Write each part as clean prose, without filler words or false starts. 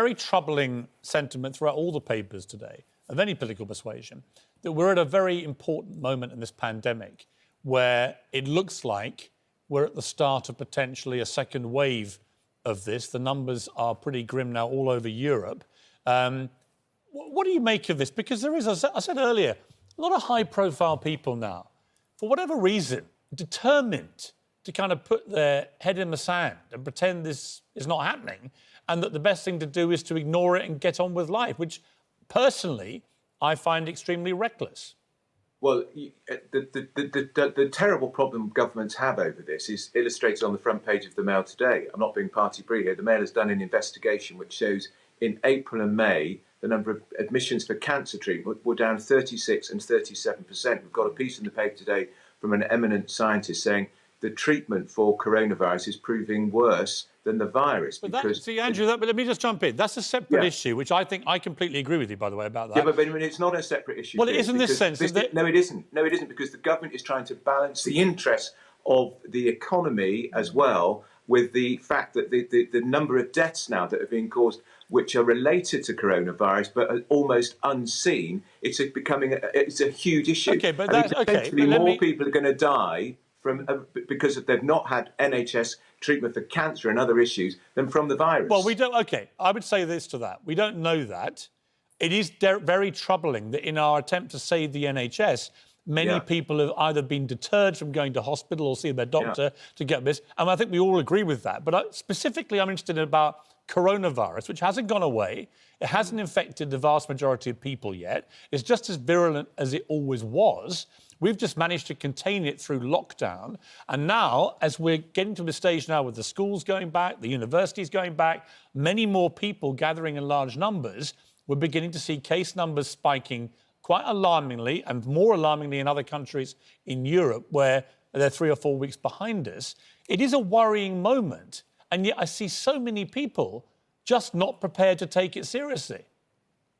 very troubling sentiment throughout all the papers today, of any political persuasion, that we're at a very important moment in this pandemic where it looks like we're at the start of potentially a second wave of this. The numbers are pretty grim now all over Europe. What do you make of this? Because there is, as I said earlier, a lot of high-profile people now, for whatever reason, determined to kind of put their head in the sand and pretend this is not happening, and that the best thing to do is to ignore it and get on with life, which, personally, I find extremely reckless. Well, the terrible problem governments have over this is illustrated on the front page of the Mail today. I'm not being party-bree here. The Mail has done an investigation which shows in April and May the number of admissions for cancer treatment were down 36 and 37%. We've got a piece in the paper today from an eminent scientist saying the treatment for coronavirus is proving worse than the virus. But see, Andrew, but let me just jump in. That's a separate issue, which I think I completely agree with you, by the way, about that. Yeah, but it's not a separate issue. Well, it is in this sense. No, it isn't. No, it isn't, because the government is trying to balance the interests of the economy as well with the fact that the number of deaths now that are being caused, which are related to coronavirus but are almost unseen, it's a huge issue. Okay, but more people are going to die because they've not had NHS treatment for cancer and other issues than from the virus. Well, we don't. OK, I would say this to that. We don't know that. It is very troubling that in our attempt to save the NHS, many people have either been deterred from going to hospital or seeing their doctor to get this. And I think we all agree with that. But specifically, I'm interested about coronavirus, which hasn't gone away. It hasn't infected the vast majority of people yet. It's just as virulent as it always was. We've just managed to contain it through lockdown. And now, as we're getting to the stage now with the schools going back, the universities going back, many more people gathering in large numbers, we're beginning to see case numbers spiking quite alarmingly, and more alarmingly in other countries in Europe where they're 3 or 4 weeks behind us. It is a worrying moment. And yet I see so many people just not prepared to take it seriously.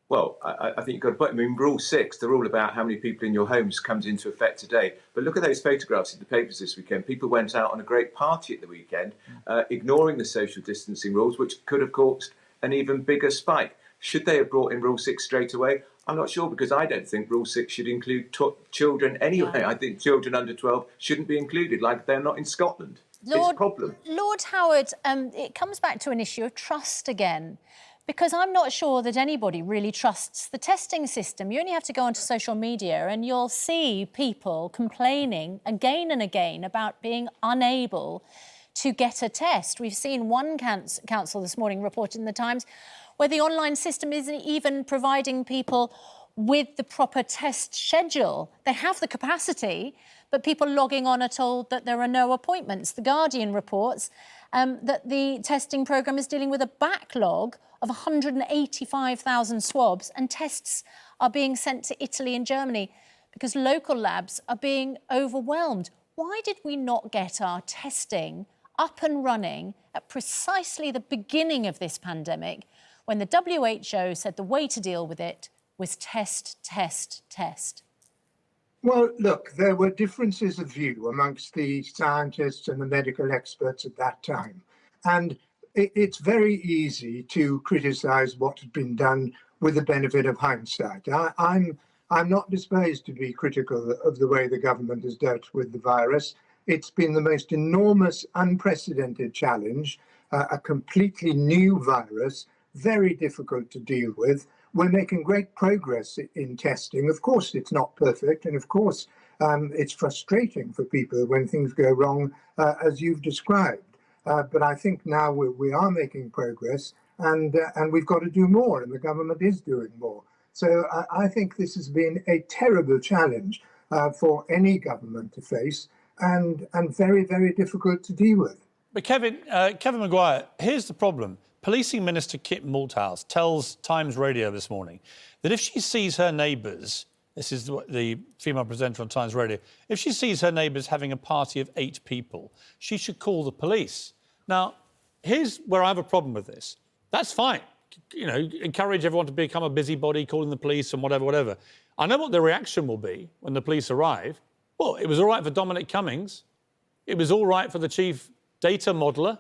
Well, I think you've got to put, Rule 6, the rule about how many people in your homes comes into effect today. But look at those photographs in the papers this weekend. People went out on a great party at the weekend, ignoring the social distancing rules, which could have caused an even bigger spike. Should they have brought in Rule 6 straight away? I'm not sure, because I don't think Rule 6 should include children anyway. I think children under 12 shouldn't be included, like they're not in Scotland. It's a problem. Lord Howard, it comes back to an issue of trust again, because I'm not sure that anybody really trusts the testing system. You only have to go onto social media and you'll see people complaining again and again about being unable to get a test. We've seen one council this morning reported in the Times where the online system isn't even providing people with the proper test schedule. They have the capacity, but people logging on are told that there are no appointments. The Guardian reports that the testing programme is dealing with a backlog of 185,000 swabs, and tests are being sent to Italy and Germany because local labs are being overwhelmed. Why did we not get our testing up and running at precisely the beginning of this pandemic, when the WHO said the way to deal with it was test, test, test? Well, look, there were differences of view amongst the scientists and the medical experts at that time. And it's very easy to criticise what had been done with the benefit of hindsight. I'm not disposed to be critical of the way the government has dealt with the virus. It's been the most enormous, unprecedented challenge, a completely new virus, very difficult to deal with. We're making great progress in testing. Of course, it's not perfect, and of course, it's frustrating for people when things go wrong, as you've described. But I think now we are making progress, and we've got to do more, and the government is doing more. So I think this has been a terrible challenge for any government to face, and very, very difficult to deal with. But Kevin Maguire, here's the problem. Policing Minister Kit Malthouse tells Times Radio this morning that if she sees her neighbours, this is the female presenter on Times Radio, if she sees her neighbours having a party of 8 people, she should call the police. Now, here's where I have a problem with this. That's fine. You know, encourage everyone to become a busybody, calling the police and whatever. I know what the reaction will be when the police arrive. Well, it was all right for Dominic Cummings. It was all right for the chief data modeller.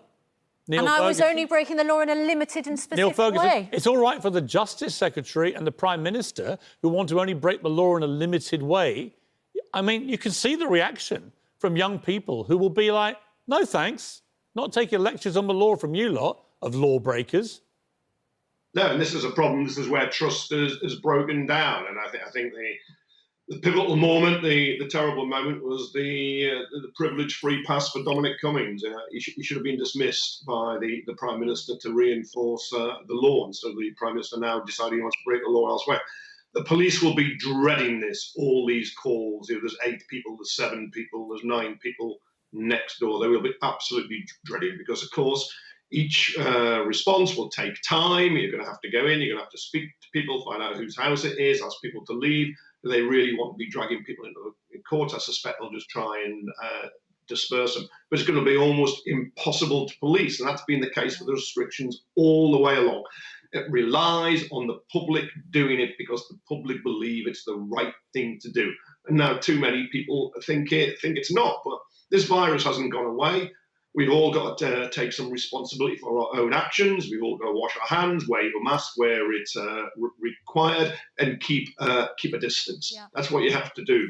Neil And I was Ferguson. only breaking the law in a limited and Neil specific Ferguson, way. it's all right for the Justice Secretary and the Prime Minister who want to only break the law in a limited way. I mean, you can see the reaction from young people who will be like, no thanks, not taking lectures on the law from you lot of lawbreakers. No, and this is a problem. This is where trust is broken down. And I think the pivotal moment, the terrible moment, was the privilege-free pass for Dominic Cummings. He should have been dismissed by the Prime Minister to reinforce the law. And so the Prime Minister now deciding he wants to break the law elsewhere. The police will be dreading this, all these calls. There's 8 people, there's 7 people, there's 9 people next door. They will be absolutely dreading because, of course, each response will take time. You're going to have to go in, you're going to have to speak to people, find out whose house it is, ask people to leave. Do they really want to be dragging people into court? I suspect they'll just try and disperse them. But it's going to be almost impossible to police, and that's been the case with the restrictions all the way along. It relies on the public doing it because the public believe it's the right thing to do. And now too many people think it's not. But this virus hasn't gone away. We've all got to take some responsibility for our own actions. We've all got to wash our hands, wear your mask where it's required, and keep a distance. Yeah. That's what you have to do.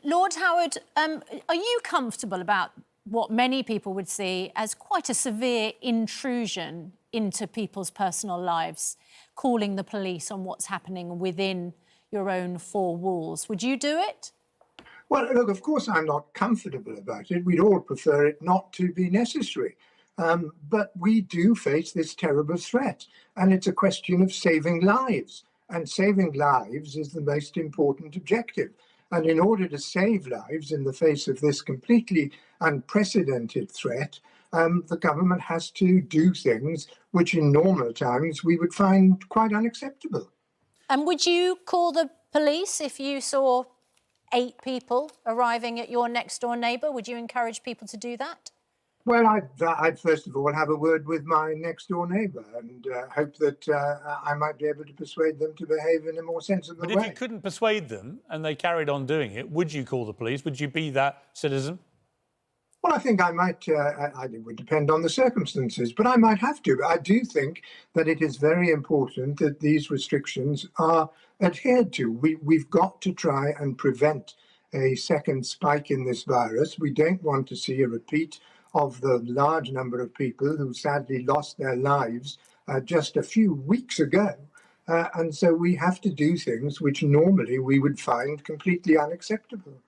Lord Howard, are you comfortable about what many people would see as quite a severe intrusion into people's personal lives, calling the police on what's happening within your own 4 walls? Would you do it? Well, look, of course I'm not comfortable about it. We'd all prefer it not to be necessary. But we do face this terrible threat, and it's a question of saving lives. And saving lives is the most important objective. And in order to save lives in the face of this completely unprecedented threat, the government has to do things which in normal times we would find quite unacceptable. And would you call the police if you saw 8 people arriving at your next door neighbour? Would you encourage people to do that? Well, I'd first of all have a word with my next door neighbour and hope that I might be able to persuade them to behave in a more sensible way. But if you couldn't persuade them and they carried on doing it, would you call the police? Would you be that citizen? Well, I think I might, it would depend on the circumstances, but I might have to. I do think that it is very important that these restrictions are adhered to. We've got to try and prevent a second spike in this virus. We don't want to see a repeat of the large number of people who sadly lost their lives just a few weeks ago. And so we have to do things which normally we would find completely unacceptable.